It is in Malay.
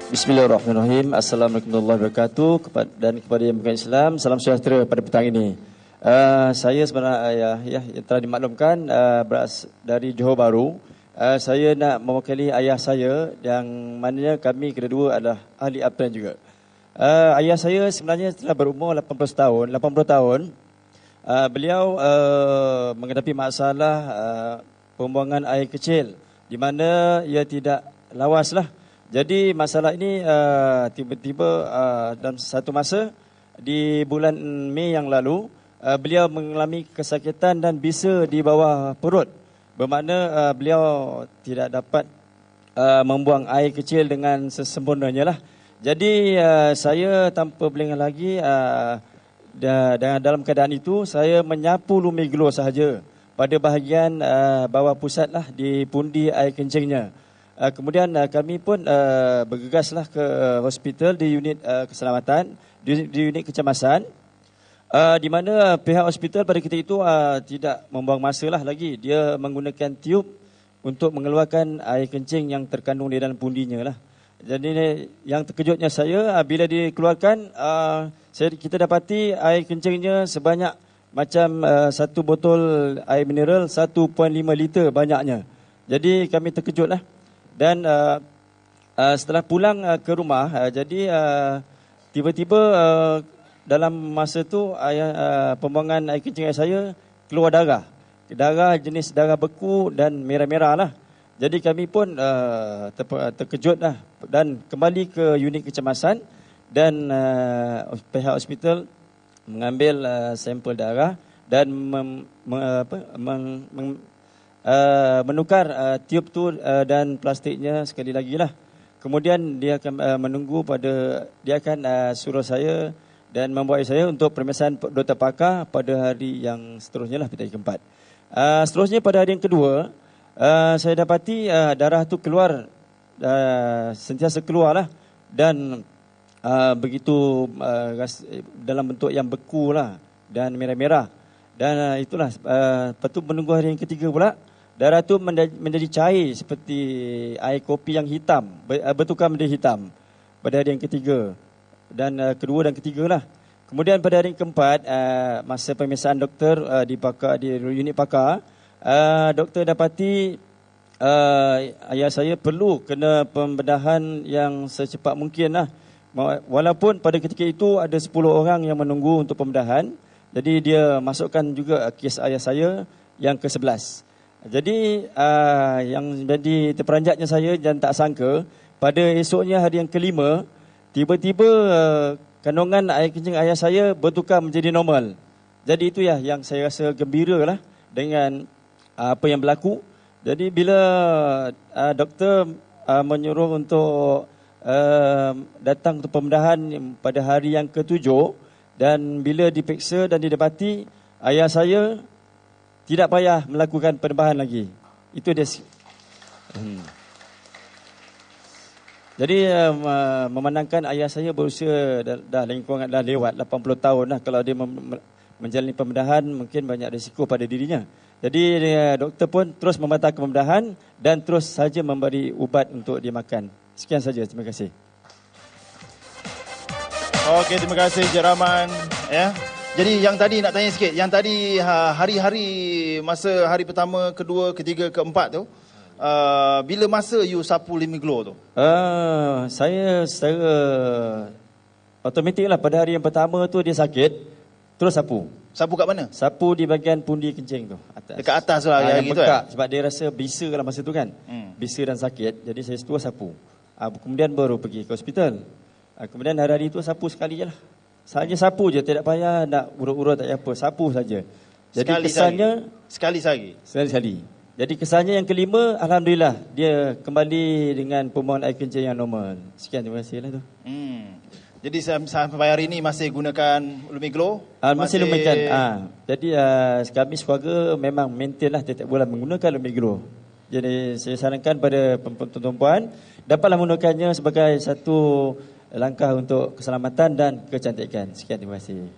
Bismillahirrahmanirrahim. Assalamualaikum warahmatullahi wabarakatuh. Dan kepada yang bukan Islam, salam sejahtera pada petang ini. Saya sebenarnya yang telah dimaklumkan berasal dari Johor Bahru. Saya nak mewakili ayah saya yang mananya kami kedua adalah ahli aptean juga. Ayah saya sebenarnya telah berumur 80 tahun. Beliau menghadapi masalah pembuangan air kecil di mana ia tidak lawaslah. Jadi masalah ini tiba-tiba dalam satu masa di bulan Mei yang lalu beliau mengalami kesakitan dan bisa di bawah perut. Bermakna beliau tidak dapat membuang air kecil dengan sesempurnanya lah. Jadi saya tanpa berlengah lagi dalam keadaan itu saya menyapu Lumiglo sahaja pada bahagian bawah pusat lah di pundi air kencingnya. Kemudian kami pun bergegaslah ke hospital di unit keselamatan, di unit kecemasan, di mana pihak hospital pada ketika itu tidak membuang masa lah lagi. Dia menggunakan tiub untuk mengeluarkan air kencing yang terkandung di dalam pundinya lah. Jadi yang terkejutnya saya bila dikeluarkan, kita dapati air kencingnya sebanyak macam satu botol air mineral 1.5 liter banyaknya. Jadi kami terkejutlah. Dan setelah pulang ke rumah, jadi tiba-tiba dalam masa tu pembuangan air kencing saya keluar darah. Darah jenis darah beku dan merah-merah lah. Jadi kami pun terkejut lah dan kembali ke unit kecemasan dan pihak hospital mengambil sampel darah dan menukar tiub tu dan plastiknya sekali lagi lah. Kemudian dia akan dia akan suruh saya dan membawa saya untuk pemeriksaan doktor pakar pada hari yang seterusnya lah, pada hari keempat. Seterusnya pada hari yang kedua, saya dapati darah tu keluar, sentiasa keluar lah dan begitu dalam bentuk yang beku lah dan merah-merah. Dan itulah, lepas tu menunggu hari yang ketiga pula, darah tu menjadi cair seperti air kopi yang hitam, bertukar menjadi hitam pada hari yang ketiga dan kedua dan ketiga lah. Kemudian pada hari yang keempat, masa pemeriksaan doktor di unit pakar, doktor dapati ayah saya perlu kena pembedahan yang secepat mungkin lah. Walaupun pada ketika itu ada 10 orang yang menunggu untuk pembedahan, jadi dia masukkan juga kes ayah saya yang ke-11. Jadi yang jadi terperanjatnya saya dan tak sangka, pada esoknya hari yang kelima, tiba-tiba kandungan air kencing ayah saya bertukar menjadi normal. Jadi itu ya yang saya rasa gembira lah dengan apa yang berlaku. Jadi bila doktor menyuruh untuk datang untuk pembedahan pada hari yang ke-7, dan bila diperiksa dan didapati, ayah saya tidak payah melakukan perubahan lagi. Itu dia. Jadi memandangkan ayah saya berusia dah lewat 80 tahun lah. Kalau dia menjalani pembedahan, mungkin banyak risiko pada dirinya. Jadi doktor pun terus membatalkan pembedahan dan terus saja memberi ubat untuk dia makan. Sekian saja, terima kasih. Okey, terima kasih Encik Rahman. Ya. Jadi yang tadi nak tanya sikit, yang tadi hari-hari masa hari pertama, kedua, ketiga, keempat tu, bila masa you sapu Lumiglo tu? Saya secara automatik lah, pada hari yang pertama tu dia sakit, terus sapu. Sapu kat mana? Sapu di bahagian pundi kencing tu, atas. Dekat atas lah yang gitu bengkak, sebab dia rasa bisa lah masa tu kan. Bisa dan sakit, jadi saya terus sapu. Kemudian baru pergi ke hospital. Kemudian hari-hari itu sapu sekali je lah. Sahaja sapu je, tidak payah nak urut-urut tak apa, sapu saja. Jadi kesannya sekali. Jadi kesannya yang kelima, alhamdulillah dia kembali dengan pembuangan air kencing yang normal. Sekian, terima kasih lah tu. Jadi sampai hari ini masih gunakan Lumiglo? Masih gunakan. Jadi kami sekeluarga memang maintain lah setiap bulan menggunakan Lumiglo. Jadi saya sarankan pada perempuan dapatlah menggunakannya sebagai satu langkah untuk keselamatan dan kecantikan. Sekian, terima kasih.